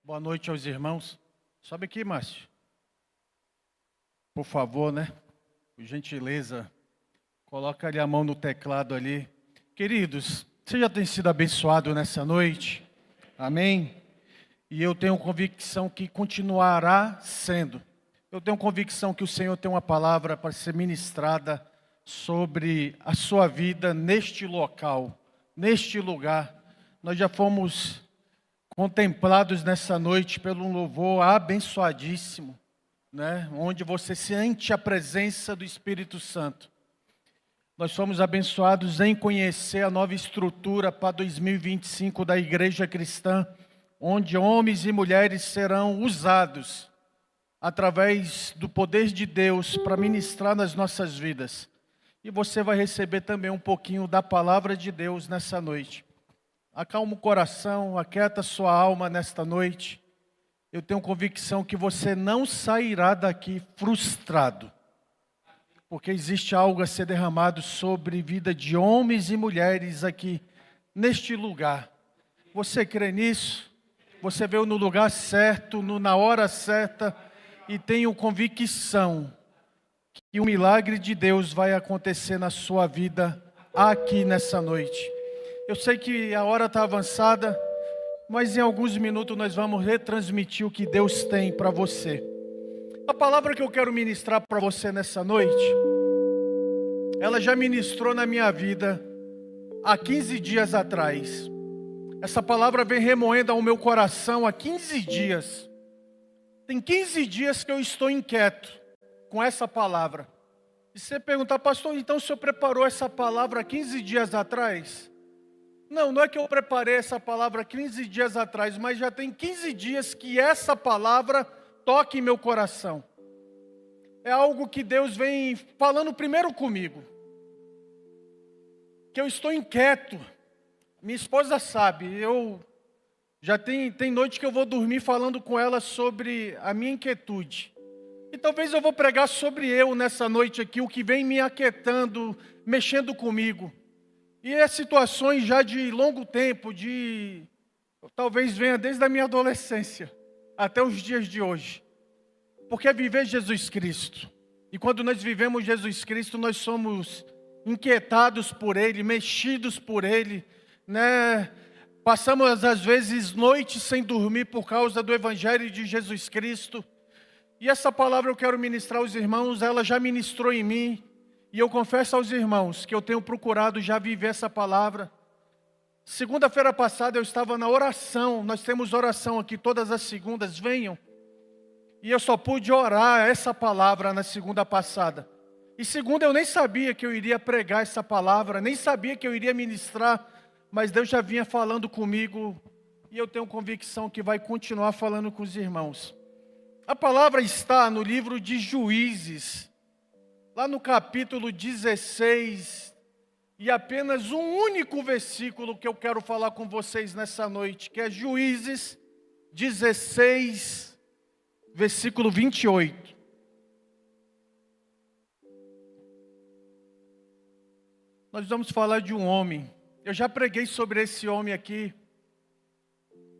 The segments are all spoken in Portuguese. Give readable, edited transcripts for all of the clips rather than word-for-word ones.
Boa noite aos irmãos. Sobe aqui, Márcio. Por favor, né? Por gentileza, coloca ali a mão no teclado ali. Queridos, você já tem sido abençoado nessa noite? Amém? E eu tenho convicção que continuará sendo. Eu tenho convicção que o Senhor tem uma palavra para ser ministrada sobre a sua vida neste local, neste lugar. Nós já fomos contemplados nessa noite pelo um louvor abençoadíssimo, né? Onde você sente a presença do Espírito Santo. Nós fomos abençoados em conhecer a nova estrutura para 2025 da Igreja Cristã, onde homens e mulheres serão usados através do poder de Deus para ministrar nas nossas vidas. E você vai receber também um pouquinho da palavra de Deus nessa noite. Acalma o coração, aquieta sua alma nesta noite. Eu tenho convicção que você não sairá daqui frustrado, porque existe algo a ser derramado sobre a vida de homens e mulheres aqui, neste lugar. Você crê nisso? Você veio no lugar certo, na hora certa, e tenho convicção que o milagre de Deus vai acontecer na sua vida aqui nessa noite. Eu sei que a hora está avançada, mas em alguns minutos nós vamos retransmitir o que Deus tem para você. A palavra que eu quero ministrar para você nessa noite, ela já ministrou na minha vida há 15 dias atrás. Essa palavra vem remoendo ao meu coração há 15 dias. Tem 15 dias que eu estou inquieto com essa palavra. E você perguntar, pastor, então o senhor preparou essa palavra há 15 dias atrás? Não é que eu preparei essa palavra 15 dias atrás, mas já tem 15 dias que essa palavra toca em meu coração. É algo que Deus vem falando primeiro comigo. Que eu estou inquieto. Minha esposa sabe, eu já tem noite que eu vou dormir falando com ela sobre a minha inquietude. E talvez eu vou pregar sobre eu nessa noite aqui, o que vem me aquietando, mexendo comigo. E é situações já de longo tempo, talvez venha desde a minha adolescência até os dias de hoje. Porque é viver Jesus Cristo. E quando nós vivemos Jesus Cristo, nós somos inquietados por Ele, mexidos por Ele, né? Passamos às vezes noites sem dormir por causa do Evangelho de Jesus Cristo. E essa palavra eu quero ministrar aos irmãos, ela já ministrou em mim. E eu confesso aos irmãos que eu tenho procurado já viver essa palavra. Segunda-feira passada eu estava na oração, nós temos oração aqui todas as segundas, venham. E eu só pude orar essa palavra na segunda passada. E segunda eu nem sabia que eu iria pregar essa palavra, nem sabia que eu iria ministrar, mas Deus já vinha falando comigo e eu tenho convicção que vai continuar falando com os irmãos. A palavra está no livro de Juízes, lá no capítulo 16, e apenas um único versículo que eu quero falar com vocês nessa noite, que é Juízes 16, versículo 28. Nós vamos falar de um homem. Eu já preguei sobre esse homem aqui,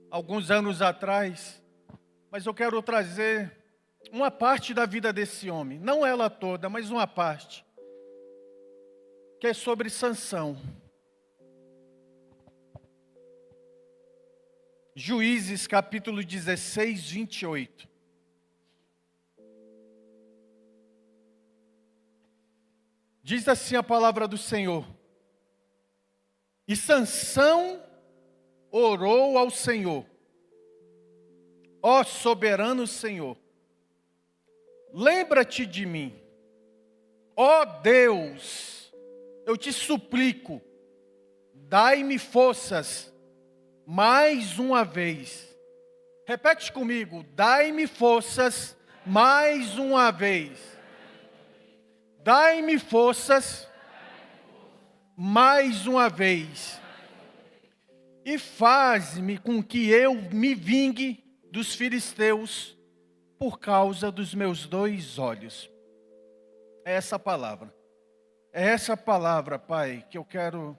alguns anos atrás, mas eu quero trazer uma parte da vida desse homem, não ela toda, mas uma parte, que é sobre Sansão. Juízes capítulo 16, 28. Diz assim a palavra do Senhor: e Sansão orou ao Senhor: ó soberano Senhor, lembra-te de mim, ó Deus, eu te suplico, dai-me forças mais uma vez. Repete comigo, dai-me forças mais uma vez. Dai-me forças mais uma vez. E faz-me com que eu me vingue dos filisteus por causa dos meus 2 olhos. É essa palavra. É essa palavra, Pai, que eu quero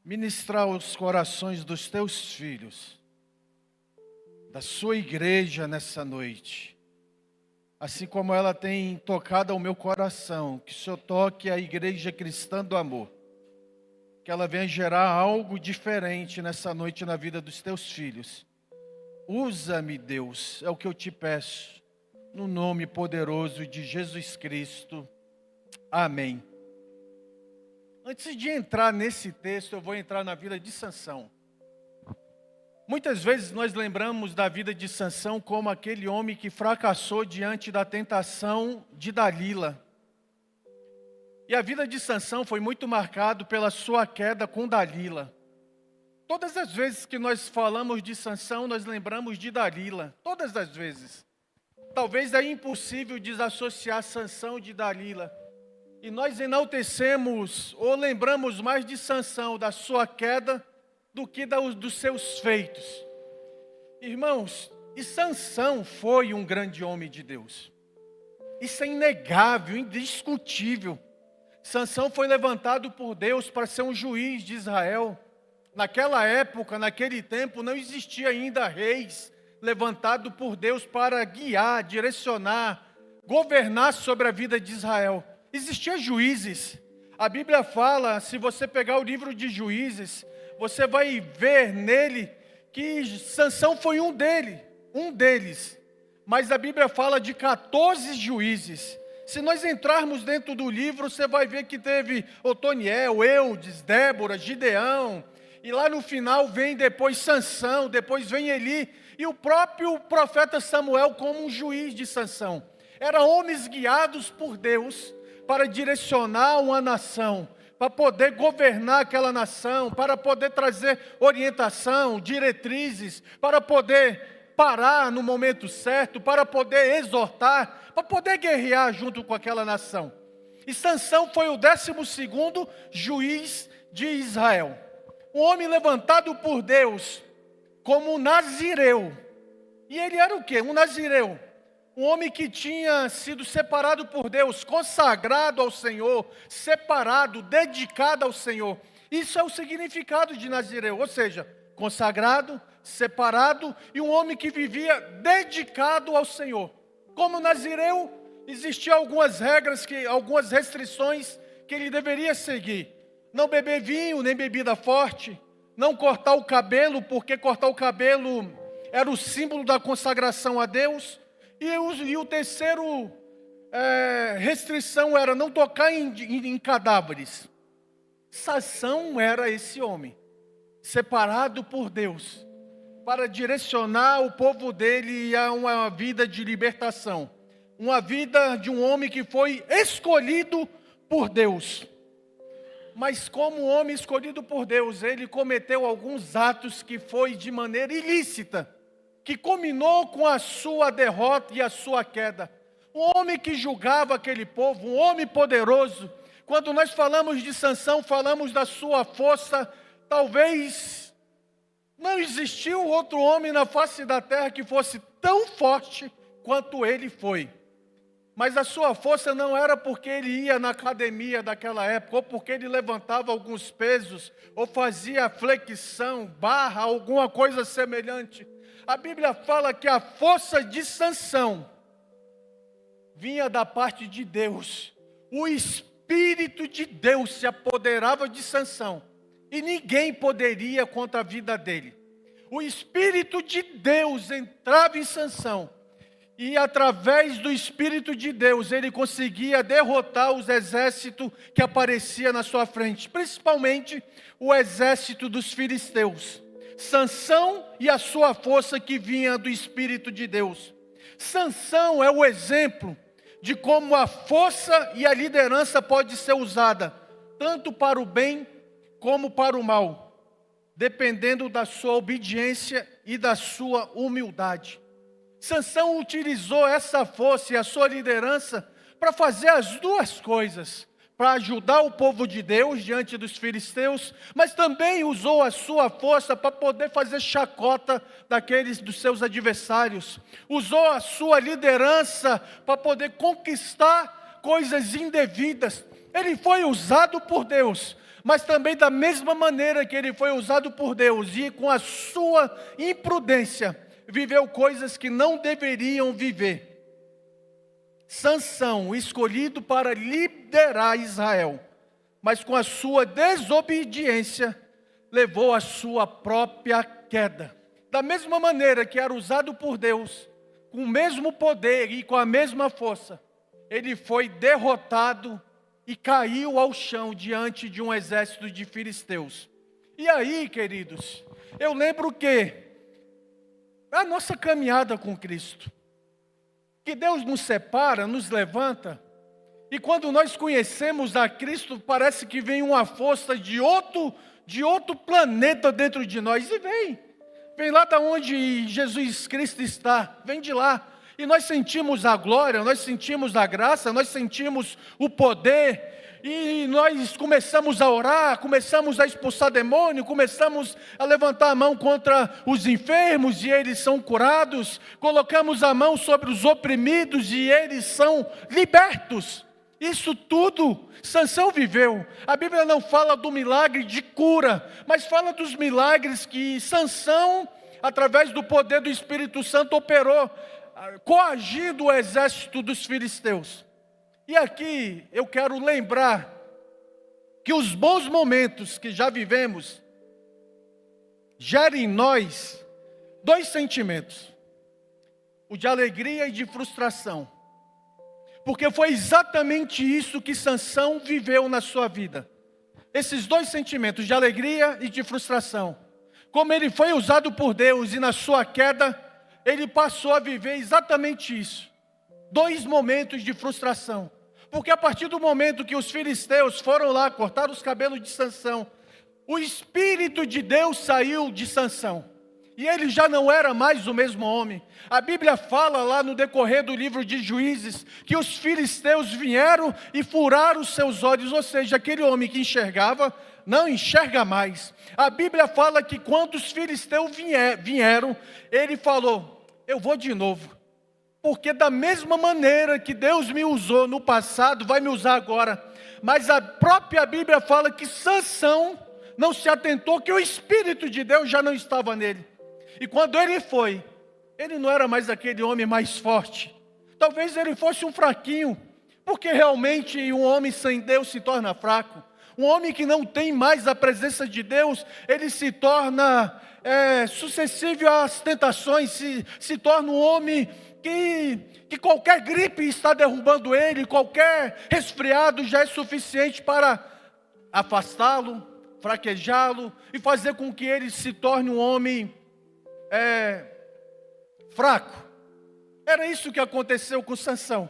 ministrar aos corações dos teus filhos. da sua igreja nessa noite. Assim como ela tem tocado ao meu coração, que o Senhor toque a igreja cristã do amor. Que ela venha gerar algo diferente nessa noite na vida dos teus filhos. Usa-me, Deus, é o que eu te peço, no nome poderoso de Jesus Cristo. Amém. Antes de entrar nesse texto, eu vou entrar na vida de Sansão. Muitas vezes nós lembramos da vida de Sansão como aquele homem que fracassou diante da tentação de Dalila. E a vida de Sansão foi muito marcada pela sua queda com Dalila. Todas as vezes que nós falamos de Sansão, nós lembramos de Dalila. Todas as vezes. Talvez é impossível desassociar Sansão de Dalila. E nós enaltecemos ou lembramos mais de Sansão, da sua queda, do que dos seus feitos. Irmãos, e Sansão foi um grande homem de Deus. Isso é inegável, indiscutível. Sansão foi levantado por Deus para ser um juiz de Israel. Naquela época, naquele tempo, não existia ainda reis levantado por Deus para guiar, direcionar, governar sobre a vida de Israel. Existiam juízes. A Bíblia fala, se você pegar o livro de Juízes, você vai ver nele que Sansão foi um deles. Mas a Bíblia fala de 14 juízes. Se nós entrarmos dentro do livro, você vai ver que teve Otoniel, Eudes, Débora, Gideão. E lá no final vem depois Sansão, depois vem Eli. E o próprio profeta Samuel como um juiz de Sansão. Eram homens guiados por Deus para direcionar uma nação, para poder governar aquela nação, para poder trazer orientação, diretrizes, para poder parar no momento certo, para poder exortar, para poder guerrear junto com aquela nação. E Sansão foi o 12º juiz de Israel. Um homem levantado por Deus como um nazireu. E ele era o quê? Um nazireu. Um homem que tinha sido separado por Deus, consagrado ao Senhor, separado, dedicado ao Senhor. Isso é o significado de nazireu, ou seja, consagrado, separado e um homem que vivia dedicado ao Senhor. Como nazireu, existiam algumas regras, algumas restrições que ele deveria seguir. Não beber vinho, nem bebida forte, não cortar o cabelo, porque cortar o cabelo era o símbolo da consagração a Deus. E o terceiro restrição era não tocar em cadáveres. Sansão era esse homem, separado por Deus, para direcionar o povo dele a uma vida de libertação. Uma vida de um homem que foi escolhido por Deus. Mas como homem escolhido por Deus, ele cometeu alguns atos que foi de maneira ilícita, que culminou com a sua derrota e a sua queda. Um homem que julgava aquele povo, um homem poderoso. Quando nós falamos de Sansão, falamos da sua força. Talvez não existiu outro homem na face da terra que fosse tão forte quanto ele foi. Mas a sua força não era porque ele ia na academia daquela época, ou porque ele levantava alguns pesos, ou fazia flexão, barra, alguma coisa semelhante. A Bíblia fala que a força de Sansão vinha da parte de Deus. O Espírito de Deus se apoderava de Sansão. E ninguém poderia contra a vida dele. O Espírito de Deus entrava em Sansão. E através do Espírito de Deus, ele conseguia derrotar os exércitos que apareciam na sua frente. Principalmente o exército dos filisteus. Sansão e a sua força que vinha do Espírito de Deus. Sansão é o exemplo de como a força e a liderança pode ser usada, tanto para o bem como para o mal, dependendo da sua obediência e da sua humildade. Sansão utilizou essa força e a sua liderança para fazer as duas coisas, para ajudar o povo de Deus diante dos filisteus, mas também usou a sua força para poder fazer chacota dos seus adversários. Usou a sua liderança para poder conquistar coisas indevidas. Ele foi usado por Deus, mas também da mesma maneira que ele foi usado por Deus e com a sua imprudência, viveu coisas que não deveriam viver. Sansão, escolhido para liderar Israel, mas com a sua desobediência, levou a sua própria queda. Da mesma maneira que era usado por Deus, com o mesmo poder e com a mesma força, ele foi derrotado e caiu ao chão diante de um exército de filisteus. E aí, queridos, eu lembro que a nossa caminhada com Cristo, que Deus nos separa, nos levanta, e quando nós conhecemos a Cristo, parece que vem uma força de outro planeta dentro de nós, e vem lá da onde Jesus Cristo está, vem de lá, e nós sentimos a glória, nós sentimos a graça, nós sentimos o poder, e nós começamos a orar, começamos a expulsar demônio, começamos a levantar a mão contra os enfermos e eles são curados, colocamos a mão sobre os oprimidos e eles são libertos. Isso tudo Sansão viveu. A Bíblia não fala do milagre de cura, mas fala dos milagres que Sansão, através do poder do Espírito Santo, operou, coagindo o exército dos filisteus. E aqui eu quero lembrar que os bons momentos que já vivemos geram em nós dois sentimentos: o de alegria e de frustração. Porque foi exatamente isso que Sansão viveu na sua vida. Esses dois sentimentos de alegria e de frustração. Como ele foi usado por Deus e na sua queda, ele passou a viver exatamente isso. Dois momentos de frustração. Porque a partir do momento que os filisteus foram lá cortar os cabelos de Sansão, o Espírito de Deus saiu de Sansão. E ele já não era mais o mesmo homem. A Bíblia fala lá no decorrer do livro de Juízes, que os filisteus vieram e furaram os seus olhos. Ou seja, aquele homem que enxergava, não enxerga mais. A Bíblia fala que quando os filisteus vieram, ele falou: eu vou de novo. Porque da mesma maneira que Deus me usou no passado, vai me usar agora. Mas a própria Bíblia fala que Sansão não se atentou, que o Espírito de Deus já não estava nele. E quando ele foi, ele não era mais aquele homem mais forte. Talvez ele fosse um fraquinho, porque realmente um homem sem Deus se torna fraco. Um homem que não tem mais a presença de Deus, ele se torna suscetível às tentações, se torna um homem que qualquer gripe está derrubando ele, qualquer resfriado já é suficiente para afastá-lo, fraquejá-lo e fazer com que ele se torne um homem fraco. Era isso que aconteceu com Sansão.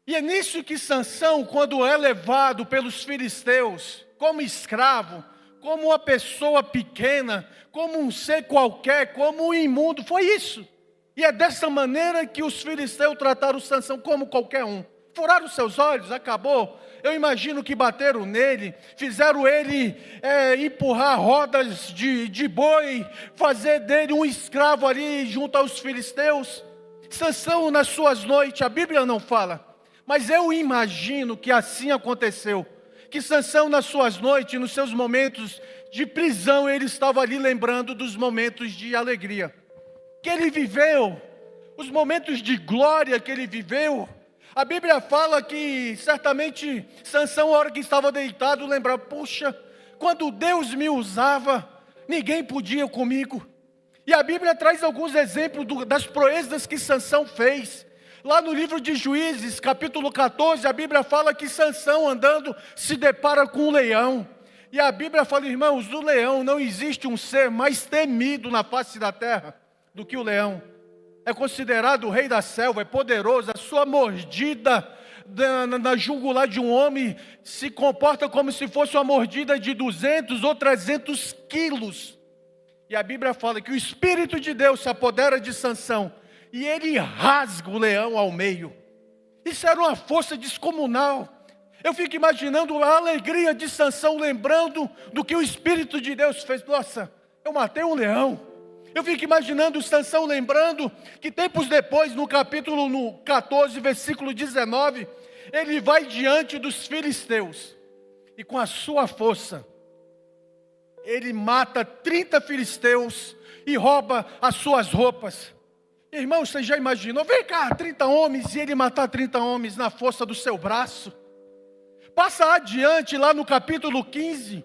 E é nisso que Sansão, quando é levado pelos filisteus, como escravo, como uma pessoa pequena, como um ser qualquer, como um imundo, foi isso. E é dessa maneira que os filisteus trataram Sansão como qualquer um. Furaram seus olhos, acabou. Eu imagino que bateram nele, fizeram ele empurrar rodas de boi, fazer dele um escravo ali junto aos filisteus. Sansão nas suas noites, a Bíblia não fala, mas eu imagino que assim aconteceu. Que Sansão nas suas noites, nos seus momentos de prisão, ele estava ali lembrando dos momentos de alegria que ele viveu, os momentos de glória que ele viveu. A Bíblia fala que certamente Sansão, a hora que estava deitado, lembrava: puxa, quando Deus me usava, ninguém podia comigo. E a Bíblia traz alguns exemplos das proezas que Sansão fez. Lá no livro de Juízes, capítulo 14, a Bíblia fala que Sansão andando se depara com um leão. E a Bíblia fala: irmãos, do leão não existe um ser mais temido na face da terra do que o leão. É considerado o rei da selva, é poderoso. A sua mordida na jugular de um homem se comporta como se fosse uma mordida de 200 ou 300 quilos. E a Bíblia fala que o Espírito de Deus se apodera de Sansão e ele rasga o leão ao meio. Isso era uma força descomunal. Eu fico imaginando a alegria de Sansão, lembrando do que o Espírito de Deus fez. Nossa, eu matei um leão. Eu fico imaginando Sansão lembrando que tempos depois, no capítulo 14, versículo 19, ele vai diante dos filisteus. E com a sua força, ele mata 30 filisteus e rouba as suas roupas. Irmão, você já imaginou? Vem cá, 30 homens, e ele matar 30 homens na força do seu braço. Passa adiante, lá no capítulo 15,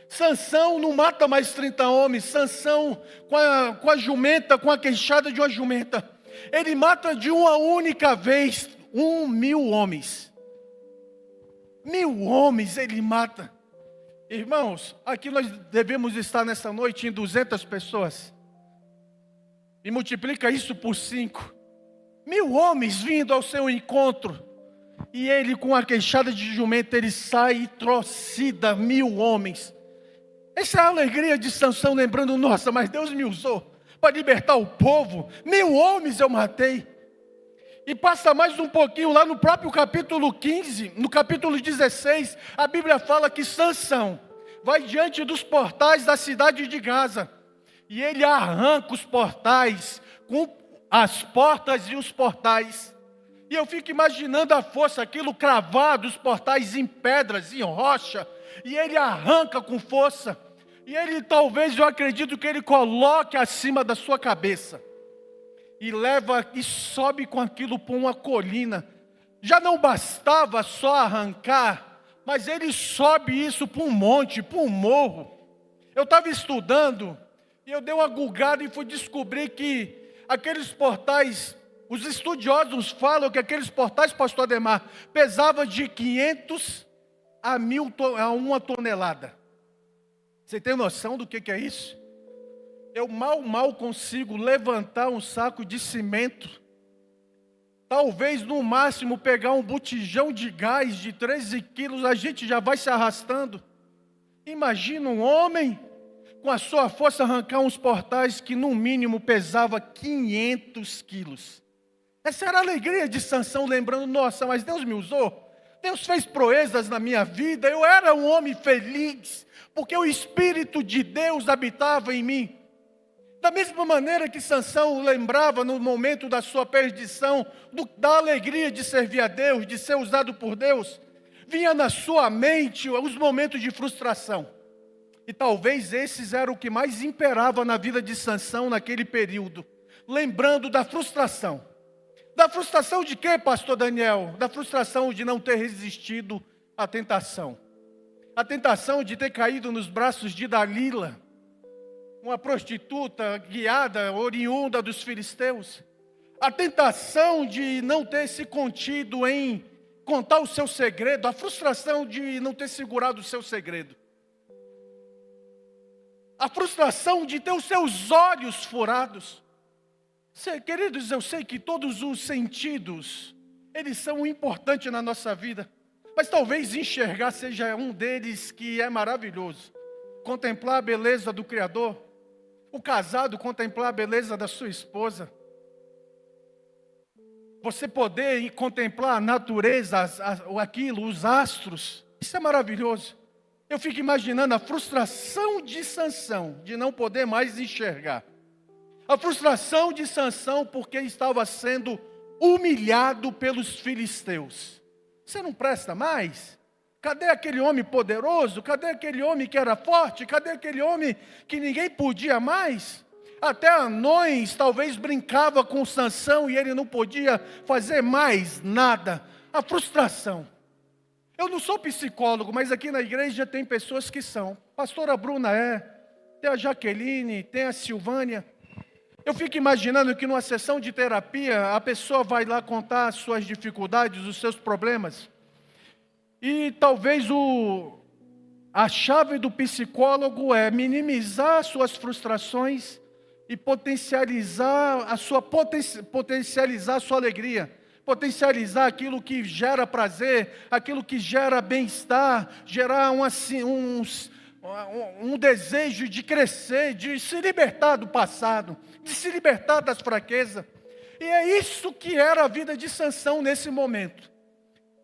Sansão não mata mais 30 homens. Sansão, com a jumenta, com a queixada de uma jumenta, ele mata de uma única vez 1.000 homens. 1.000 homens ele mata. Irmãos, aqui nós devemos estar nessa noite em 200 pessoas. E multiplica isso por 5. 1.000 homens vindo ao seu encontro. E ele, com a queixada de jumenta, ele sai e trocida 1.000 homens. Essa é a alegria de Sansão, lembrando, nossa, mas Deus me usou para libertar o povo. 1.000 homens eu matei. E passa mais um pouquinho, lá no próprio capítulo 15, no capítulo 16, a Bíblia fala que Sansão vai diante dos portais da cidade de Gaza. E ele arranca os portais, com as portas e os portais. E eu fico imaginando a força, aquilo cravado, os portais em pedras, em rocha. E ele arranca com força. E ele, talvez, eu acredito que ele coloque acima da sua cabeça. E leva e sobe com aquilo por uma colina. Já não bastava só arrancar, mas ele sobe isso por um monte, por um morro. Eu estava estudando e eu dei uma gulgada e fui descobrir que aqueles portais, os estudiosos falam que aqueles portais, pastor Ademar, pesavam de 500 a 1 tonelada. Você tem noção do que é isso? Eu mal consigo levantar um saco de cimento. Talvez no máximo pegar um botijão de gás de 13 quilos, a gente já vai se arrastando. Imagina um homem com a sua força arrancar uns portais que no mínimo pesava 500 quilos. Essa era a alegria de Sansão, lembrando, nossa, mas Deus me usou. Deus fez proezas na minha vida, eu era um homem feliz, porque o Espírito de Deus habitava em mim. Da mesma maneira que Sansão lembrava no momento da sua perdição, da alegria de servir a Deus, de ser usado por Deus, vinha na sua mente os momentos de frustração. E talvez esses eram o que mais imperava na vida de Sansão naquele período. Lembrando da frustração. Da frustração de quê, pastor Daniel? Da frustração de não ter resistido à tentação. A tentação de ter caído nos braços de Dalila, uma prostituta guiada, oriunda dos filisteus. A tentação de não ter se contido em contar o seu segredo. A frustração de não ter segurado o seu segredo. A frustração de ter os seus olhos furados. Queridos, eu sei que todos os sentidos, eles são importantes na nossa vida. Mas talvez enxergar seja um deles que é maravilhoso. Contemplar a beleza do Criador. O casado contemplar a beleza da sua esposa. Você poder contemplar a natureza, aquilo, os astros. Isso é maravilhoso. Eu fico imaginando a frustração de Sansão, de não poder mais enxergar. A frustração de Sansão porque estava sendo humilhado pelos filisteus. Você não presta mais? Cadê aquele homem poderoso? Cadê aquele homem que era forte? Cadê aquele homem que ninguém podia mais? Até anões talvez brincava com Sansão e ele não podia fazer mais nada. A frustração. Eu não sou psicólogo, mas aqui na igreja tem pessoas que são. Pastora Bruna tem a Jaqueline, tem a Silvânia. Eu fico imaginando que numa sessão de terapia, a pessoa vai lá contar as suas dificuldades, os seus problemas. E talvez a chave do psicólogo é minimizar as suas frustrações e potencializar a sua alegria. Potencializar aquilo que gera prazer, aquilo que gera bem-estar, gerar um desejo de crescer, de se libertar do passado, de se libertar das fraquezas. E é isso que era a vida de Sansão nesse momento.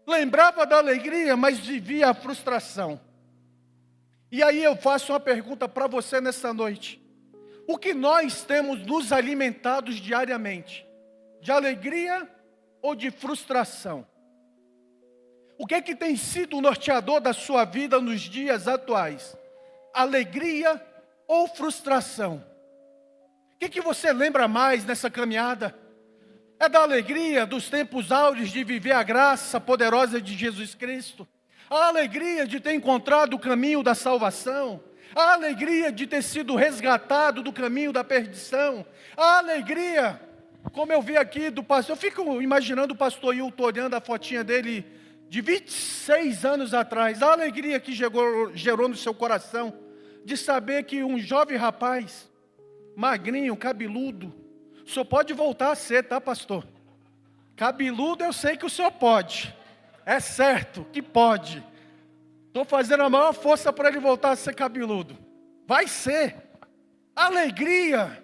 Lembrava da alegria, mas vivia a frustração. E aí eu faço uma pergunta para você nessa noite. O que nós temos nos alimentados diariamente? De alegria ou de frustração? O que é que tem sido o norteador da sua vida nos dias atuais? alegria ou frustração? O que você lembra mais nessa caminhada? É da alegria dos tempos áureos de viver a graça poderosa de Jesus Cristo? A alegria de ter encontrado o caminho da salvação? A alegria de ter sido resgatado do caminho da perdição? A alegria, como eu vi aqui do pastor, eu fico imaginando o pastor Hilton olhando a fotinha dele de 26 anos atrás, a alegria que gerou no seu coração, de saber que um jovem rapaz, magrinho, cabeludo, o senhor pode voltar a ser, tá, pastor? Cabeludo eu sei que o senhor pode, é certo que pode. Estou fazendo a maior força para ele voltar a ser cabeludo. Vai ser. Alegria.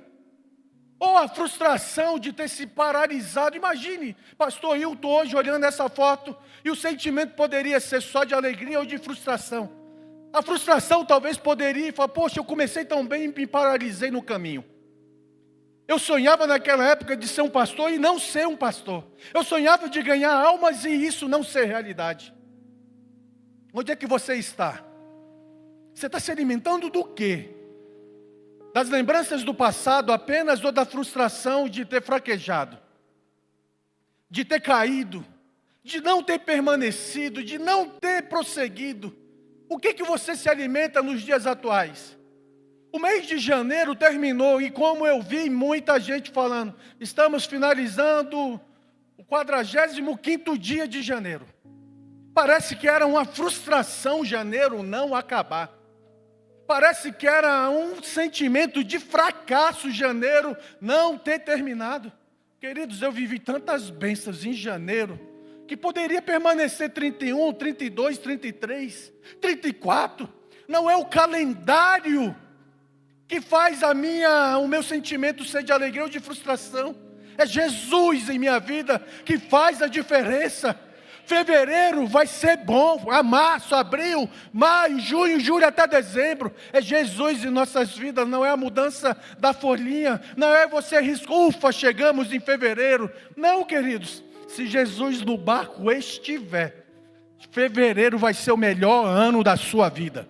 Ou a frustração de ter se paralisado. Imagine, pastor Hilton hoje olhando essa foto, e o sentimento poderia ser só de alegria ou de frustração. A frustração talvez poderia falar, poxa, eu comecei tão bem e me paralisei no caminho. Eu sonhava naquela época de ser um pastor e não ser um pastor. Eu sonhava de ganhar almas e isso não ser realidade. Onde é que você está? Você está se alimentando do quê? Das lembranças do passado apenas ou da frustração de ter fraquejado? De ter caído? De não ter permanecido? De não ter prosseguido? O que você se alimenta nos dias atuais? O mês de janeiro terminou e como eu vi muita gente falando, estamos finalizando o 45º dia de janeiro. Parece que era uma frustração janeiro não acabar. Parece que era um sentimento de fracasso janeiro não ter terminado. Queridos, eu vivi tantas bênçãos em janeiro, que poderia permanecer 31, 32, 33, 34. Não é o calendário que faz o meu sentimento ser de alegria ou de frustração. É Jesus em minha vida que faz a diferença. Fevereiro vai ser bom, março, abril, maio, junho, julho até dezembro. É Jesus em nossas vidas, não é a mudança da folhinha, não é você riscou, ufa, chegamos em fevereiro. Não, queridos, se Jesus no barco estiver, fevereiro vai ser o melhor ano da sua vida.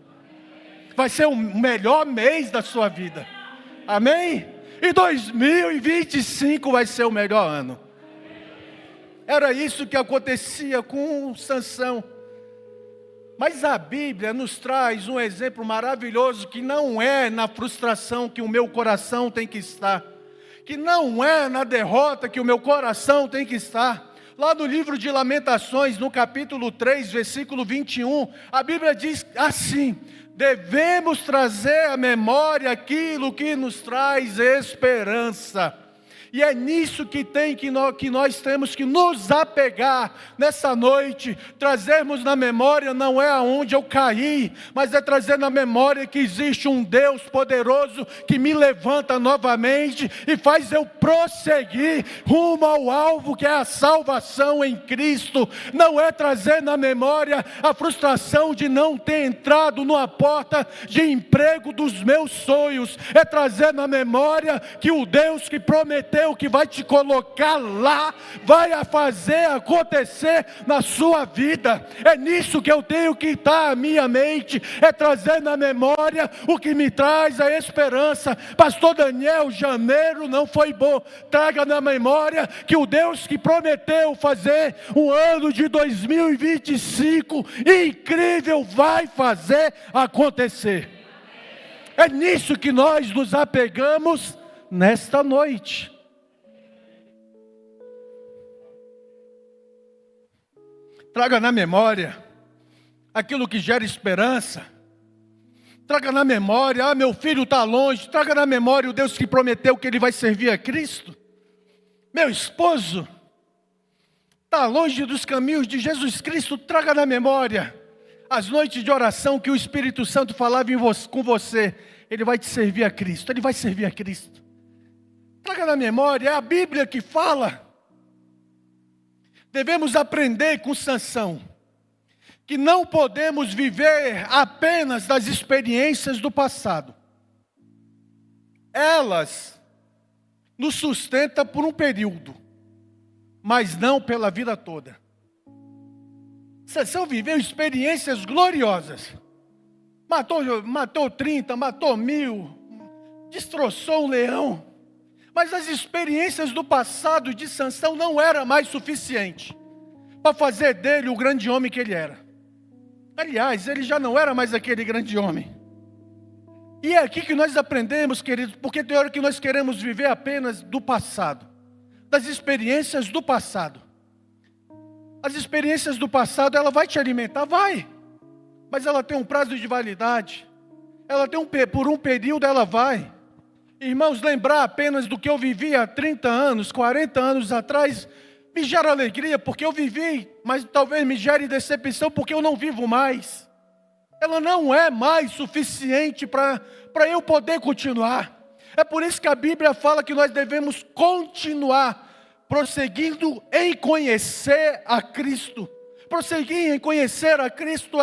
Vai ser o melhor mês da sua vida. Amém? E 2025 vai ser o melhor ano. Era isso que acontecia com Sansão. Mas a Bíblia nos traz um exemplo maravilhoso que não é na frustração que o meu coração tem que estar. Que não é na derrota que o meu coração tem que estar. Lá no livro de Lamentações, no capítulo 3, versículo 21, a Bíblia diz assim: devemos trazer à memória aquilo que nos traz esperança. E é nisso que nós temos que nos apegar nessa noite, trazermos na memória não é aonde eu caí, mas é trazer na memória que existe um Deus poderoso que me levanta novamente e faz eu prosseguir rumo ao alvo que é a salvação em Cristo. Não é trazer na memória a frustração de não ter entrado numa porta de emprego dos meus sonhos, é trazer na memória que o Deus que prometeu que vai te colocar lá, vai fazer acontecer na sua vida. É nisso que eu tenho que estar a minha mente, é trazer na memória o que me traz a esperança. Pastor Daniel, janeiro não foi bom. Traga na memória que o Deus que prometeu fazer um ano de 2025 incrível vai fazer acontecer. É nisso que nós nos apegamos nesta noite. Traga na memória aquilo que gera esperança. Traga na memória, meu filho está longe. Traga na memória o Deus que prometeu que ele vai servir a Cristo. Meu esposo está longe dos caminhos de Jesus Cristo. Traga na memória as noites de oração que o Espírito Santo falava com você. Ele vai te servir a Cristo, ele vai servir a Cristo. Traga na memória, é a Bíblia que fala. Devemos aprender com Sansão que não podemos viver apenas das experiências do passado. Elas nos sustentam por um período, mas não pela vida toda. Sansão viveu experiências gloriosas. Matou 30, matou 1000, destroçou um leão. Mas as experiências do passado de Sansão não eram mais suficientes para fazer dele o grande homem que ele era. Aliás, ele já não era mais aquele grande homem. E é aqui que nós aprendemos, queridos, porque tem hora que nós queremos viver apenas do passado, das experiências do passado. As experiências do passado, ela vai te alimentar? Vai. Mas ela tem um prazo de validade. Ela tem por um período ela vai. Irmãos, lembrar apenas do que eu vivi há 30 anos, 40 anos atrás, me gera alegria porque eu vivi, mas talvez me gere decepção porque eu não vivo mais. Ela não é mais suficiente para eu poder continuar. É por isso que a Bíblia fala que nós devemos continuar prosseguindo em conhecer a Cristo. Prosseguir em conhecer a Cristo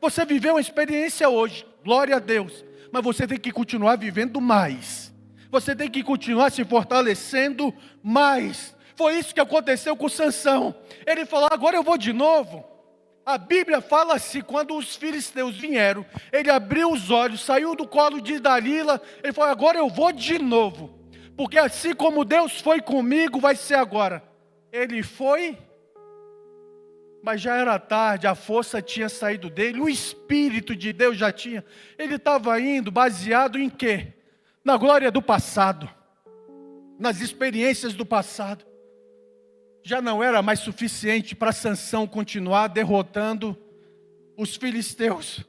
você viveu uma experiência hoje, glória a Deus, mas você tem que continuar vivendo mais. Você tem que continuar se fortalecendo mais. Foi isso que aconteceu com Sansão. Ele falou, agora eu vou de novo. A Bíblia fala assim, quando os filisteus vieram, ele abriu os olhos, saiu do colo de Dalila, ele falou, agora eu vou de novo. Porque assim como Deus foi comigo, vai ser agora. Ele foi, mas já era tarde, a força tinha saído dele, o Espírito de Deus já tinha. Ele estava indo baseado em quê? Na glória do passado, nas experiências do passado. Já não era mais suficiente para Sansão continuar derrotando os filisteus.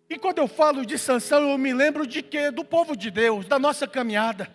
E quando eu falo de Sansão, eu me lembro de quê? Do povo de Deus, da nossa caminhada.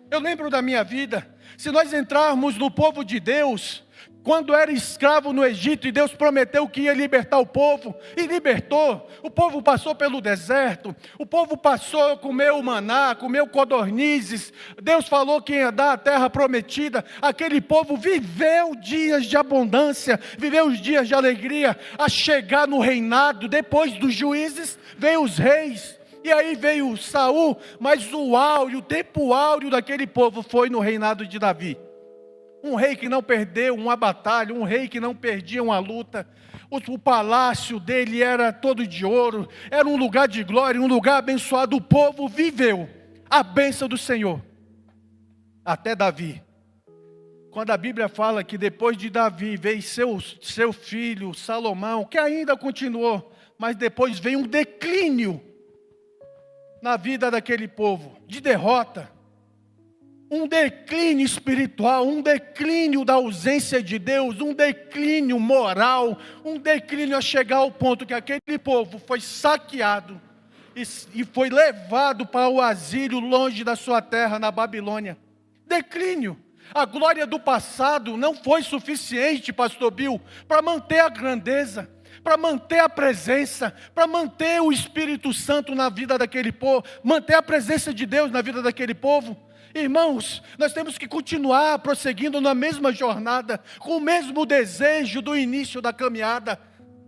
Eu lembro da minha vida. Se nós entrarmos no povo de Deus, quando era escravo no Egito e Deus prometeu que ia libertar o povo, e libertou, o povo passou pelo deserto, o povo passou, comeu maná, comeu codornizes, Deus falou que ia dar a terra prometida, aquele povo viveu dias de abundância, viveu os dias de alegria, a chegar no reinado, depois dos juízes, veio os reis, e aí veio Saul, mas o tempo áureo daquele povo foi no reinado de Davi. Um rei que não perdeu uma batalha, um rei que não perdia uma luta. O palácio dele era todo de ouro, era um lugar de glória, um lugar abençoado. O povo viveu a bênção do Senhor, até Davi. Quando a Bíblia fala que depois de Davi veio seu filho Salomão, que ainda continuou, mas depois veio um declínio na vida daquele povo, de derrota. Um declínio espiritual, um declínio da ausência de Deus, um declínio moral, um declínio a chegar ao ponto que aquele povo foi saqueado e foi levado para o asilo longe da sua terra na Babilônia. Declínio. A glória do passado não foi suficiente, pastor Bill, para manter a grandeza, para manter a presença, para manter o Espírito Santo na vida daquele povo, manter a presença de Deus na vida daquele povo. Irmãos, nós temos que continuar prosseguindo na mesma jornada, com o mesmo desejo do início da caminhada.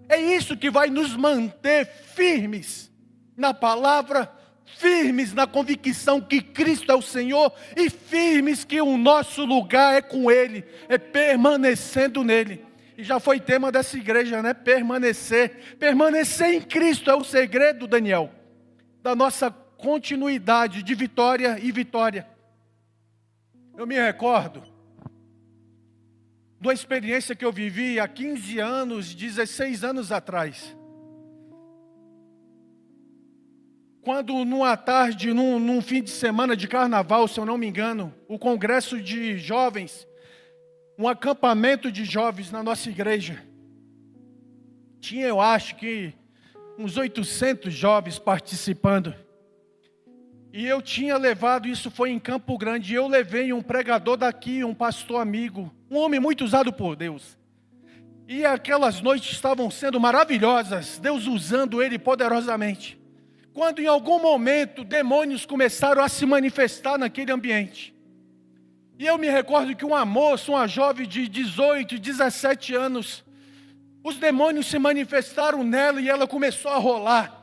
É isso que vai nos manter firmes na palavra, firmes na convicção que Cristo é o Senhor e firmes que o nosso lugar é com Ele, é permanecendo nele. E já foi tema dessa igreja, né? Permanecer. Permanecer em Cristo é o segredo, Daniel, da nossa continuidade de vitória e vitória. Eu me recordo de uma experiência que eu vivi há 15 anos, 16 anos atrás. Quando numa tarde, num fim de semana de carnaval, se eu não me engano, o congresso de jovens, um acampamento de jovens na nossa igreja. Tinha, eu acho que, uns 800 jovens participando. E eu tinha levado, isso foi em Campo Grande, eu levei um pregador daqui, um pastor amigo, um homem muito usado por Deus. E aquelas noites estavam sendo maravilhosas, Deus usando ele poderosamente. Quando em algum momento demônios começaram a se manifestar naquele ambiente. E eu me recordo que uma moça, uma jovem de 18, 17 anos, os demônios se manifestaram nela e ela começou a rolar,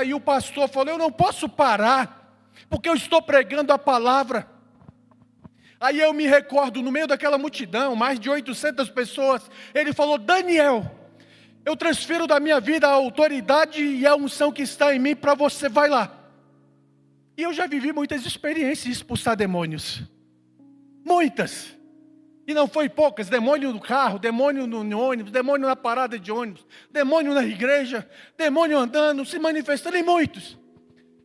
e o pastor falou, eu não posso parar, porque eu estou pregando a palavra. Aí eu me recordo, no meio daquela multidão, mais de 800 pessoas, ele falou, Daniel, Eu transfiro da minha vida a autoridade e a unção que está em mim para você, vai lá. E eu já vivi muitas experiências de expulsar demônios. Muitas. E não foi poucas. Demônio no carro, demônio no ônibus, demônio na parada de ônibus, demônio na igreja, demônio andando, se manifestando em muitos.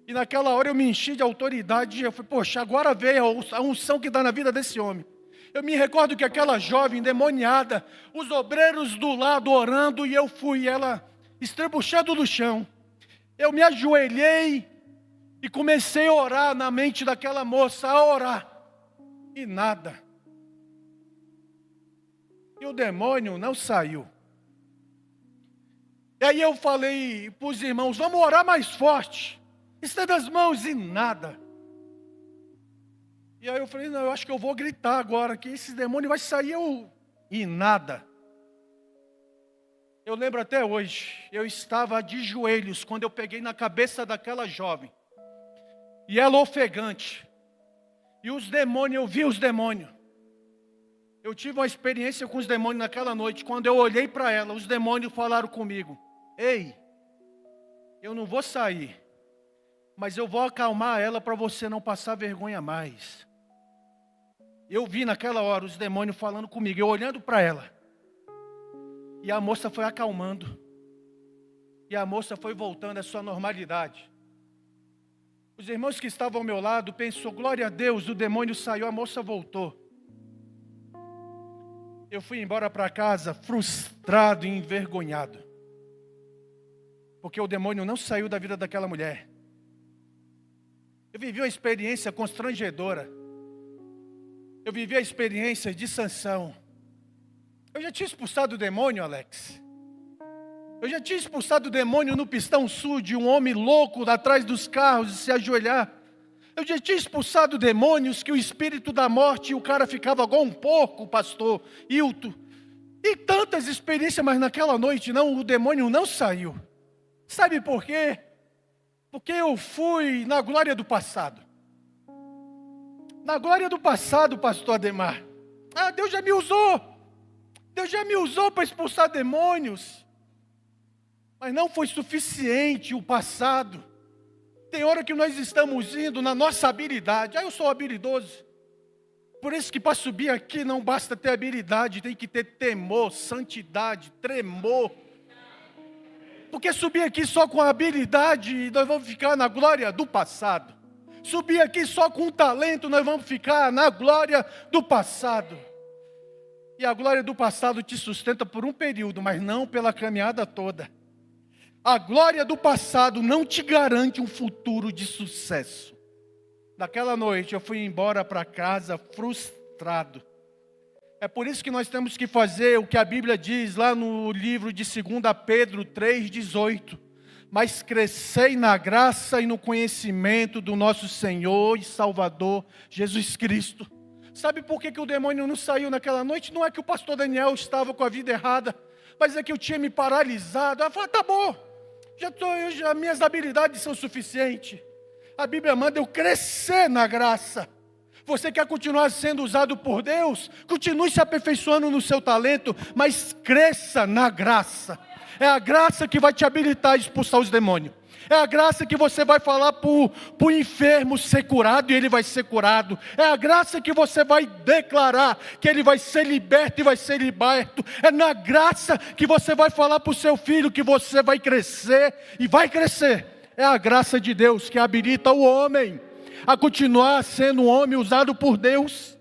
E naquela hora eu me enchi de autoridade e eu falei, poxa, agora veio a unção que dá na vida desse homem. Eu me recordo que aquela jovem endemoniada, os obreiros do lado orando e eu fui, ela estrebuchando no chão. Eu me ajoelhei e comecei a orar na mente daquela moça, a orar. E nada. E o demônio não saiu. E aí eu falei para os irmãos, vamos orar mais forte. Estenda as mãos e nada. E aí eu falei, não, eu acho que eu vou gritar agora, que esse demônio vai sair. E nada. Eu lembro até hoje, eu estava de joelhos quando eu peguei na cabeça daquela jovem. E ela ofegante. E os demônios, eu vi os demônios. Eu tive uma experiência com os demônios naquela noite. Quando eu olhei para ela, os demônios falaram comigo. Ei, eu não vou sair. Mas eu vou acalmar ela para você não passar vergonha mais. Eu vi naquela hora os demônios falando comigo. Eu olhando para ela. E a moça foi acalmando. E a moça foi voltando à sua normalidade. Os irmãos que estavam ao meu lado pensou, glória a Deus, o demônio saiu, a moça voltou. Eu fui embora para casa frustrado e envergonhado. Porque o demônio não saiu da vida daquela mulher. Eu vivi uma experiência constrangedora. Eu vivi a experiência de Sansão. Eu já tinha expulsado o demônio, Alex. Eu já tinha expulsado o demônio no Pistão Sul, de um homem louco atrás dos carros e se ajoelhar. Eu já tinha expulsado demônios que o espírito da morte e o cara ficava igual um porco, pastor Hilton. E tantas experiências, mas naquela noite não, o demônio não saiu. Sabe por quê? Porque eu fui na glória do passado. Na glória do passado, pastor Ademar. Deus já me usou. Deus já me usou para expulsar demônios. Mas não foi suficiente o passado. Tem hora que nós estamos indo na nossa habilidade. Eu sou habilidoso. Por isso que para subir aqui não basta ter habilidade, tem que ter temor, santidade, tremor. Porque subir aqui só com a habilidade, nós vamos ficar na glória do passado. Subir aqui só com o talento, nós vamos ficar na glória do passado. E a glória do passado te sustenta por um período, mas não pela caminhada toda. A glória do passado não te garante um futuro de sucesso. Naquela noite eu fui embora para casa frustrado. É por isso que nós temos que fazer o que a Bíblia diz lá no livro de 2 Pedro 3,18. Mas crescei na graça e no conhecimento do nosso Senhor e Salvador Jesus Cristo. Sabe por que o demônio não saiu naquela noite? Não é que o pastor Daniel estava com a vida errada, mas é que eu tinha me paralisado. Eu falei, tá bom. Já minhas habilidades são suficientes. A Bíblia manda eu crescer na graça. Você quer continuar sendo usado por Deus? Continue se aperfeiçoando no seu talento, mas cresça na graça. É a graça que vai te habilitar a expulsar os demônios. É a graça que você vai falar para o enfermo ser curado e ele vai ser curado. É a graça que você vai declarar que ele vai ser liberto e vai ser liberto. É na graça que você vai falar para o seu filho que você vai crescer e vai crescer. É a graça de Deus que habilita o homem a continuar sendo um homem usado por Deus.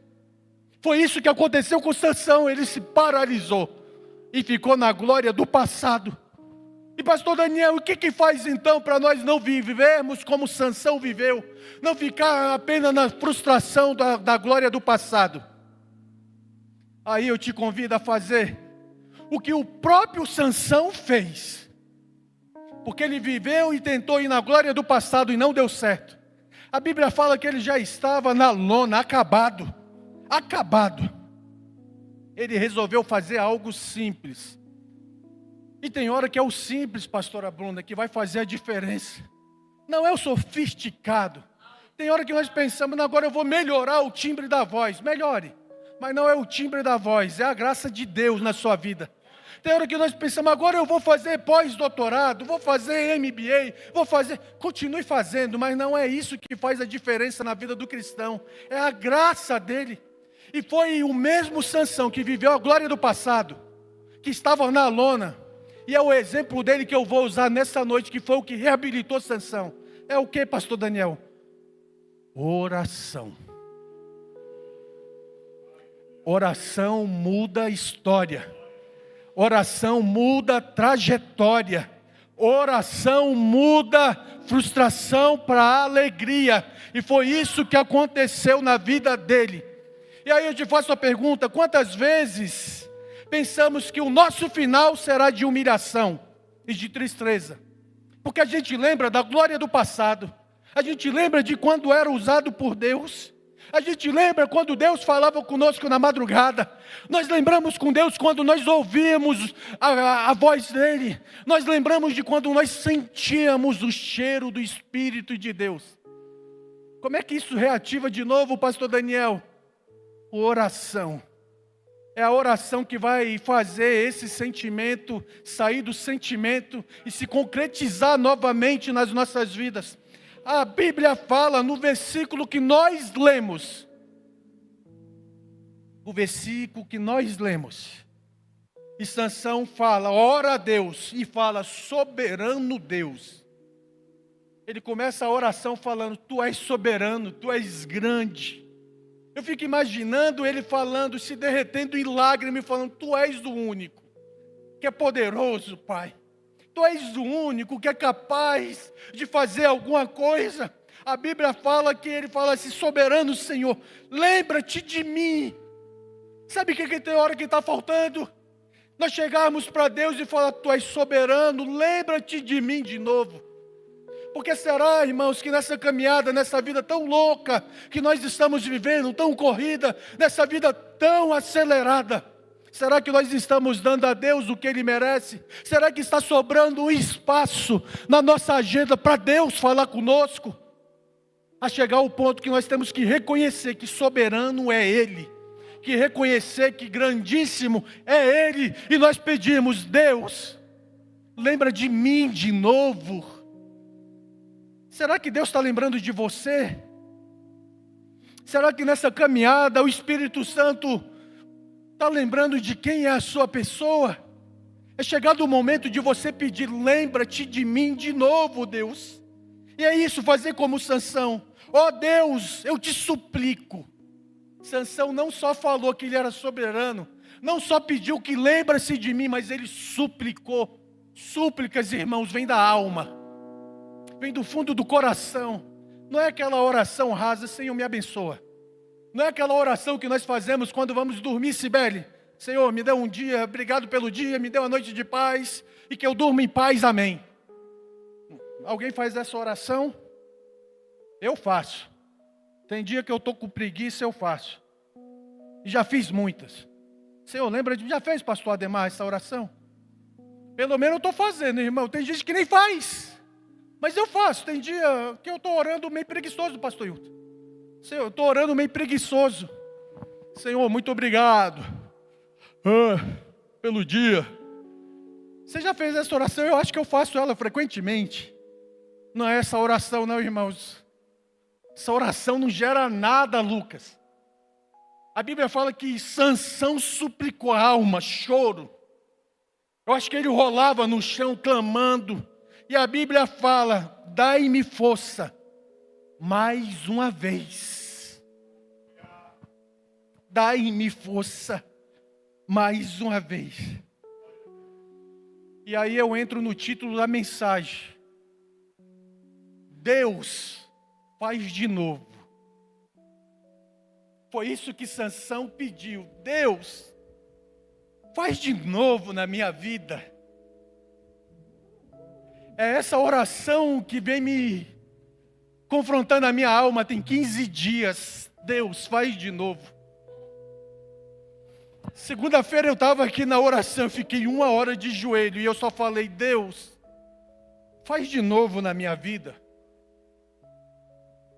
Foi isso que aconteceu com Sansão. Ele se paralisou e ficou na glória do passado. E pastor Daniel, o que faz então para nós não vivermos como Sansão viveu? Não ficar apenas na frustração da glória do passado? Aí eu te convido a fazer o que o próprio Sansão fez. Porque ele viveu e tentou ir na glória do passado e não deu certo. A Bíblia fala que ele já estava na lona, acabado. Acabado. Ele resolveu fazer algo simples. E tem hora que é o simples, pastora Bruna, que vai fazer a diferença. Não é o sofisticado. Tem hora que nós pensamos, agora eu vou melhorar o timbre da voz. Melhore. Mas não é o timbre da voz, é a graça de Deus na sua vida. Tem hora que nós pensamos, agora eu vou fazer pós-doutorado, vou fazer MBA, vou fazer... Continue fazendo, mas não é isso que faz a diferença na vida do cristão. É a graça dele. E foi o mesmo Sansão que viveu a glória do passado, que estava na lona. E é o exemplo dele que eu vou usar nessa noite, que foi o que reabilitou Sansão. É o que, pastor Daniel? Oração. Oração muda a história. Oração muda a trajetória. Oração muda frustração para alegria. E foi isso que aconteceu na vida dele. E aí eu te faço a pergunta, quantas vezes pensamos que o nosso final será de humilhação e de tristeza? Porque a gente lembra da glória do passado. A gente lembra de quando era usado por Deus. A gente lembra quando Deus falava conosco na madrugada. Nós lembramos com Deus quando nós ouvíamos a voz dEle. Nós lembramos de quando nós sentíamos o cheiro do Espírito de Deus. Como é que isso reativa de novo, pastor Daniel? Oração. É a oração que vai fazer esse sentimento sair do sentimento e se concretizar novamente nas nossas vidas. A Bíblia fala no versículo que nós lemos. O versículo que nós lemos. E Sansão fala, ora a Deus, e fala, soberano Deus. Ele começa a oração falando, tu és soberano, tu és grande. Eu fico imaginando ele falando, se derretendo em lágrimas, falando, tu és o único que é poderoso, Pai. Tu és o único que é capaz de fazer alguma coisa. A Bíblia fala que ele fala assim, soberano Senhor, lembra-te de mim. Sabe o que tem hora que está faltando? Nós chegarmos para Deus e falar, tu és soberano, lembra-te de mim de novo. Porque será, irmãos, que nessa caminhada, nessa vida tão louca que nós estamos vivendo, tão corrida, nessa vida tão acelerada, será que nós estamos dando a Deus o que Ele merece? Será que está sobrando um espaço na nossa agenda para Deus falar conosco? A chegar ao ponto que nós temos que reconhecer que soberano é Ele, que reconhecer que grandíssimo é Ele, e nós pedimos, Deus, lembra de mim de novo. Será que Deus está lembrando de você? Será que nessa caminhada o Espírito Santo está lembrando de quem é a sua pessoa? É chegado o momento de você pedir, lembra-te de mim de novo, Deus. E é isso, fazer como Sansão. Ó Deus, eu te suplico. Sansão não só falou que ele era soberano, não só pediu que lembra-se de mim, mas ele suplicou. Súplicas, irmãos, vem da alma. Vem do fundo do coração. Não é aquela oração rasa, Senhor me abençoa. Não é aquela oração que nós fazemos quando vamos dormir, Cibele. Senhor, me dê um dia, obrigado pelo dia, me dê uma noite de paz, e que eu durma em paz, amém. Alguém faz essa oração? Eu faço. Tem dia que eu estou com preguiça, eu faço. E já fiz muitas. Senhor, lembra de... Já fez, pastor Ademar, essa oração? Pelo menos eu estou fazendo, irmão. Tem gente que nem faz. Mas eu faço, tem dia que eu estou orando meio preguiçoso, pastor Hilton. Senhor, eu estou orando meio preguiçoso. Senhor, muito obrigado pelo dia. Você já fez essa oração? Eu acho que eu faço ela frequentemente. Não é essa oração não, irmãos. Essa oração não gera nada, Lucas. A Bíblia fala que Sansão suplicou a alma, choro. Eu acho que ele rolava no chão clamando. E a Bíblia fala, dai-me força, mais uma vez. Dai-me força, mais uma vez. E aí eu entro no título da mensagem. Deus faz de novo. Foi isso que Sansão pediu. Deus, faz de novo na minha vida. É essa oração que vem me confrontando a minha alma tem 15 dias. Deus, faz de novo. Segunda-feira eu estava aqui na oração, fiquei 1 hora de joelho e eu só falei, Deus, faz de novo na minha vida.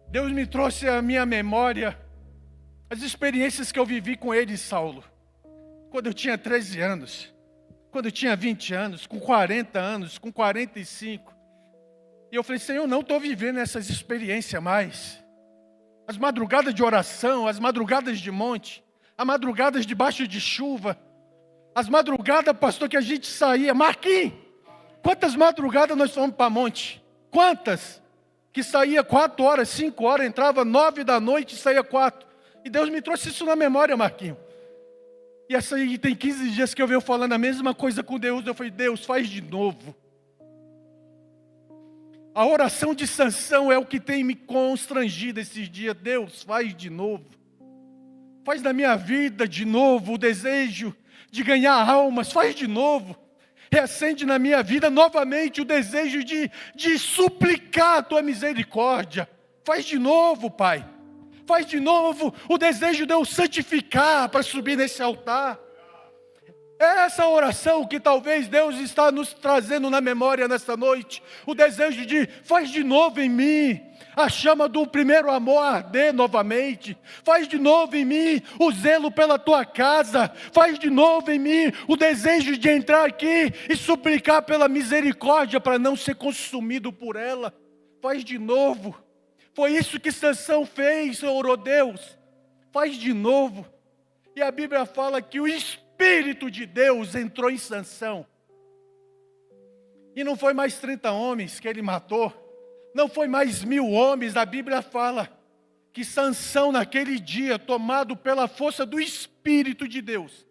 Deus me trouxe à minha memória as experiências que eu vivi com ele, Saulo, quando eu tinha 13 anos. quando eu tinha 20 anos, com 40 anos, com 45. E eu falei, Senhor, eu não estou vivendo essas experiências mais. As madrugadas de oração, as madrugadas de monte, as madrugadas debaixo de chuva, as madrugadas, pastor, que a gente saía. Marquinhos, quantas madrugadas nós fomos para monte? Quantas? Que saía 4 horas, 5 horas, entrava 9 da noite e saía 4. E Deus me trouxe isso na memória, Marquinhos. E essa aí tem 15 dias que eu venho falando a mesma coisa com Deus. Eu falei, Deus, faz de novo. A oração de Sansão é o que tem me constrangido esses dias. Deus, faz de novo. Faz na minha vida de novo o desejo de ganhar almas. Faz de novo. Reacende na minha vida novamente o desejo de suplicar a tua misericórdia. Faz de novo, Pai. Faz de novo o desejo de eu santificar para subir nesse altar. É essa oração que talvez Deus está nos trazendo na memória nesta noite. O desejo de, faz de novo em mim a chama do primeiro amor arder novamente. Faz de novo em mim o zelo pela tua casa. Faz de novo em mim o desejo de entrar aqui e suplicar pela misericórdia para não ser consumido por ela. Faz de novo. Foi isso que Sansão fez, orou Deus. Faz de novo. E a Bíblia fala que o Espírito de Deus entrou em Sansão. E não foi mais 30 homens que ele matou. Não foi mais 1000 homens. A Bíblia fala que Sansão naquele dia, tomado pela força do Espírito de Deus,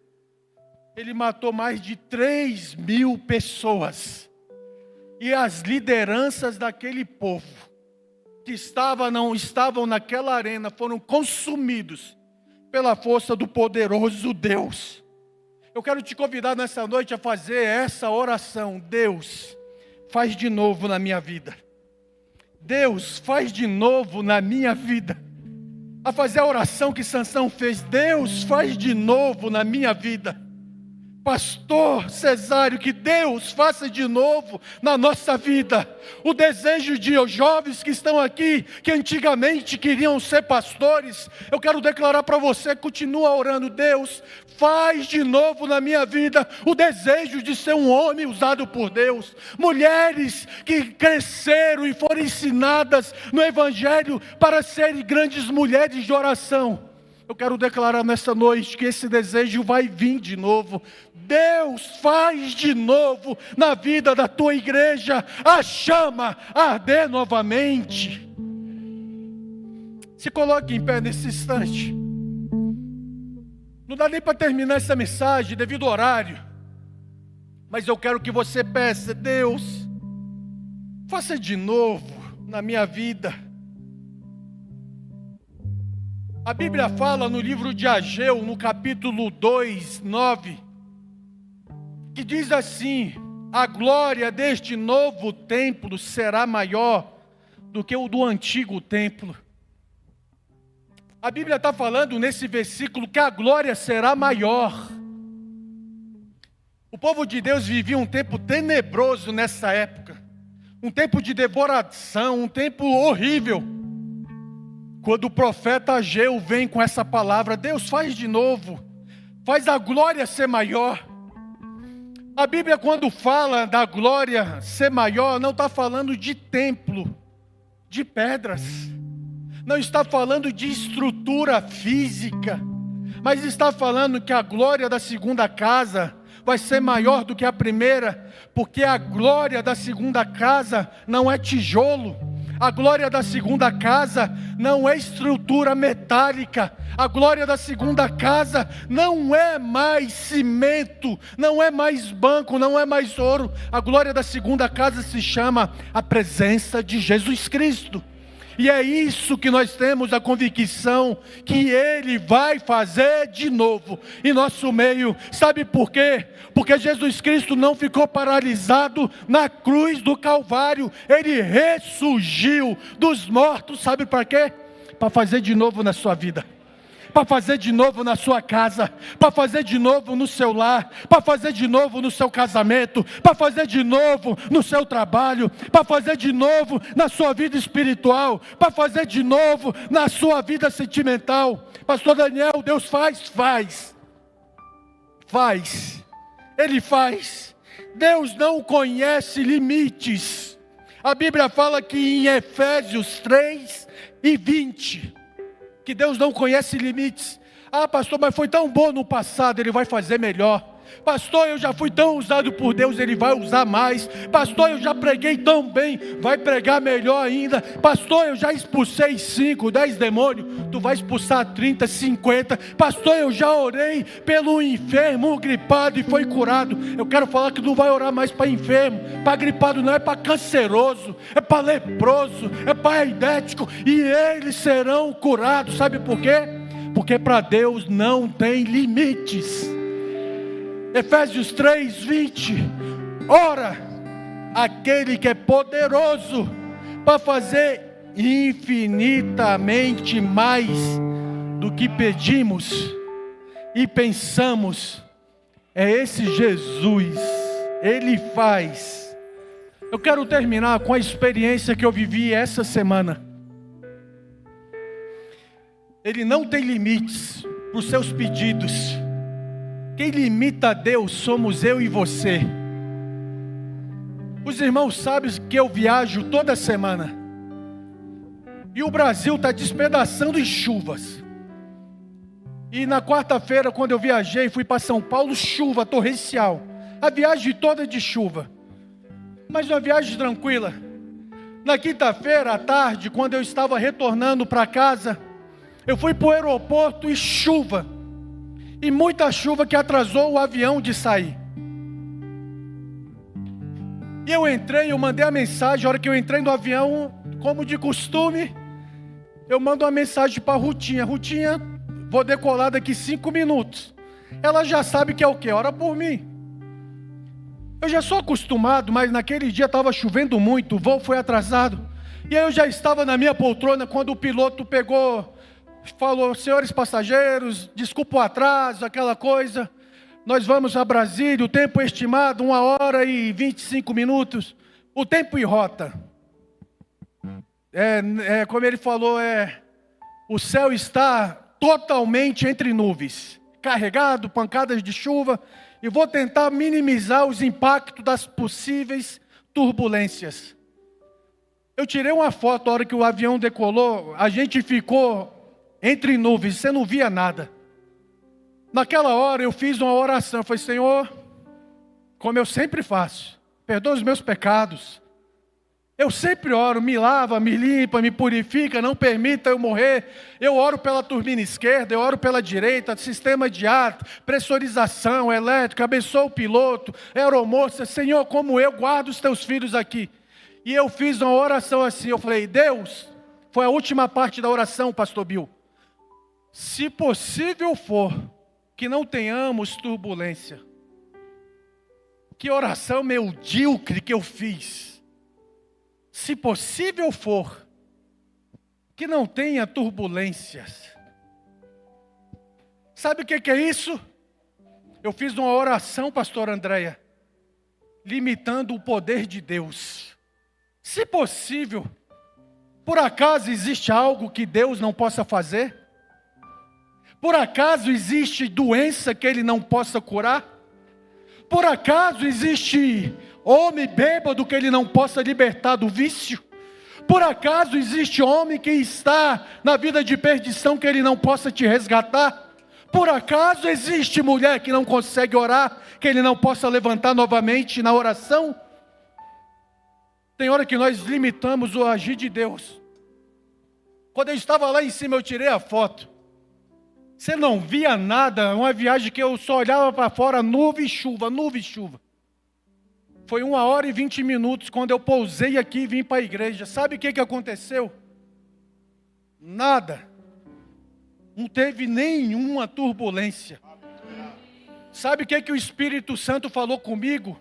ele matou mais de 3.000 pessoas. E as lideranças daquele povo que não estavam naquela arena foram consumidos pela força do poderoso Deus. Eu quero te convidar nessa noite a fazer essa oração. Deus, faz de novo na minha vida. Deus, faz de novo na minha vida. A fazer a oração que Sansão fez. Deus, faz de novo na minha vida. Pastor Cesário, que Deus faça de novo na nossa vida. O desejo de jovens que estão aqui, que antigamente queriam ser pastores, eu quero declarar para você, continua orando. Deus, faz de novo na minha vida o desejo de ser um homem usado por Deus. Mulheres que cresceram e foram ensinadas no Evangelho para serem grandes mulheres de oração. Eu quero declarar nessa noite que esse desejo vai vir de novo. Deus, faz de novo na vida da tua igreja a chama arder novamente. Se coloque em pé nesse instante. Não dá nem para terminar essa mensagem devido ao horário. Mas eu quero que você peça, Deus, faça de novo na minha vida. A Bíblia fala no livro de Ageu, no capítulo 2, 9, que diz assim: a glória deste novo templo será maior do que o do antigo templo. A Bíblia está falando nesse versículo que a glória será maior. O povo de Deus vivia um tempo tenebroso nessa época, um tempo de devoração, um tempo horrível. Quando o profeta Ageu vem com essa palavra, Deus, faz de novo, faz a glória ser maior. A Bíblia, quando fala da glória ser maior, não está falando de templo, de pedras, não está falando de estrutura física, mas está falando que a glória da segunda casa vai ser maior do que a primeira, porque a glória da segunda casa não é tijolo. A glória da segunda casa não é estrutura metálica. A glória da segunda casa não é mais cimento, não é mais banco, não é mais ouro. A glória da segunda casa se chama a presença de Jesus Cristo. E é isso que nós temos a convicção que Ele vai fazer de novo em nosso meio. Sabe por quê? Porque Jesus Cristo não ficou paralisado na cruz do Calvário. Ele ressurgiu dos mortos. Sabe para quê? Para fazer de novo na sua vida. Para fazer de novo na sua casa, para fazer de novo no seu lar, para fazer de novo no seu casamento, para fazer de novo no seu trabalho, para fazer de novo na sua vida espiritual, para fazer de novo na sua vida sentimental. Pastor Daniel, Deus faz. Ele faz. Deus não conhece limites. A Bíblia fala que em Efésios 3:20, que Deus não conhece limites. Ah, pastor, mas foi tão bom no passado, Ele vai fazer melhor. Pastor, eu já fui tão usado por Deus, Ele vai usar mais. Pastor, eu já preguei tão bem, vai pregar melhor ainda. Pastor, eu já expulsei 5, 10 demônios, tu vai expulsar 30, 50. Pastor, eu já orei pelo enfermo, um gripado e foi curado. Eu quero falar que não vai orar mais para enfermo, para gripado não, é para canceroso, é para leproso, é para aidético, e eles serão curados. Sabe por quê? Porque para Deus não tem limites. Efésios 3:20, ora, aquele que é poderoso para fazer infinitamente mais do que pedimos e pensamos, é esse Jesus, Ele faz. Eu quero terminar com a experiência que eu vivi essa semana. Ele não tem limites para os seus pedidos. Quem limita a Deus somos eu e você. Os irmãos sabem que eu viajo toda semana. E o Brasil está despedaçando em chuvas. E na quarta-feira, quando eu viajei, fui para São Paulo, chuva torrencial. A viagem toda de chuva. Mas uma viagem tranquila. Na quinta-feira, à tarde, quando eu estava retornando para casa, eu fui para o aeroporto e chuva. E muita chuva que atrasou o avião de sair. E eu mandei a mensagem, a hora que eu entrei no avião, como de costume, eu mando uma mensagem para a Rutinha. Rutinha, vou decolar daqui 5 minutos. Ela já sabe que é o quê? Ora por mim. Eu já sou acostumado, mas naquele dia estava chovendo muito, o voo foi atrasado. E aí eu já estava na minha poltrona quando o piloto falou, senhores passageiros, desculpa o atraso, aquela coisa. Nós vamos a Brasília, o tempo estimado, 1h25. O tempo e rota. Como ele falou, o céu está totalmente entre nuvens, carregado, pancadas de chuva, e vou tentar minimizar os impactos das possíveis turbulências. Eu tirei uma foto na hora que o avião decolou, a gente ficou entre nuvens, você não via nada. Naquela hora eu fiz uma oração, eu falei, Senhor, como eu sempre faço, perdoa os meus pecados. Eu sempre oro, me lava, me limpa, me purifica, não permita eu morrer. Eu oro pela turbina esquerda, eu oro pela direita, sistema de ar, pressurização, elétrica, abençoa o piloto, aeromoça, Senhor, como eu guardo os teus filhos aqui. E eu fiz uma oração assim, eu falei, Deus, foi a última parte da oração, pastor Bill. Se possível for, que não tenhamos turbulência. Que oração medíocre que eu fiz. Se possível for, que não tenha turbulências. Sabe o que é isso? Eu fiz uma oração, pastor Andréia, limitando o poder de Deus. Se possível, por acaso existe algo que Deus não possa fazer? Por acaso existe doença que Ele não possa curar? Por acaso existe homem bêbado que Ele não possa libertar do vício? Por acaso existe homem que está na vida de perdição que Ele não possa te resgatar? Por acaso existe mulher que não consegue orar, que Ele não possa levantar novamente na oração? Tem hora que nós limitamos o agir de Deus. Quando eu estava lá em cima, eu tirei a foto. Você não via nada, uma viagem que eu só olhava para fora, nuvem e chuva, nuvem e chuva. Foi 1h20 quando eu pousei aqui e vim para a igreja. Sabe o que aconteceu? Nada. Não teve nenhuma turbulência. Sabe o que o Espírito Santo falou comigo?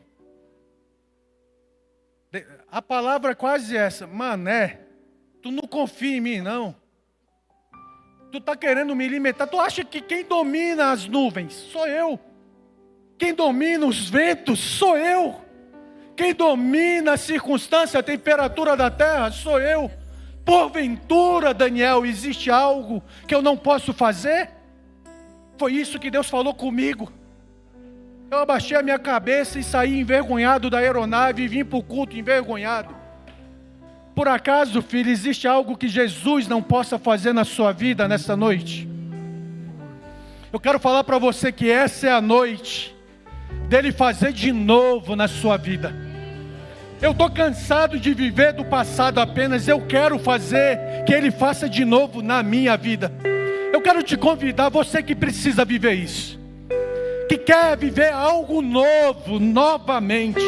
A palavra é quase essa. Mané, tu não confia em mim não. Tu está querendo me limitar. Tu acha que quem domina as nuvens sou eu. Quem domina os ventos sou eu. Quem domina a circunstância, a temperatura da terra sou eu. Porventura, Daniel, existe algo que eu não posso fazer? Foi isso que Deus falou comigo. Eu abaixei a minha cabeça e saí envergonhado da aeronave e vim para o culto envergonhado. Por acaso, filho, existe algo que Jesus não possa fazer na sua vida nessa noite? Eu quero falar para você que essa é a noite dele fazer de novo na sua vida. Eu estou cansado de viver do passado apenas. Eu quero fazer que ele faça de novo na minha vida. Eu quero te convidar, você que precisa viver isso, que quer viver algo novo, novamente.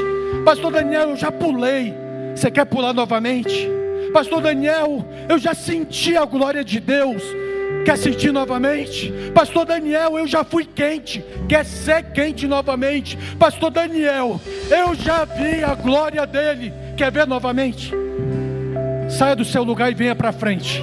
Pastor Daniel, eu já pulei. Você quer pular novamente? Pastor Daniel, eu já senti a glória de Deus. Quer sentir novamente? Pastor Daniel, eu já fui quente. Quer ser quente novamente? Pastor Daniel, eu já vi a glória dele. Quer ver novamente? Saia do seu lugar e venha para frente.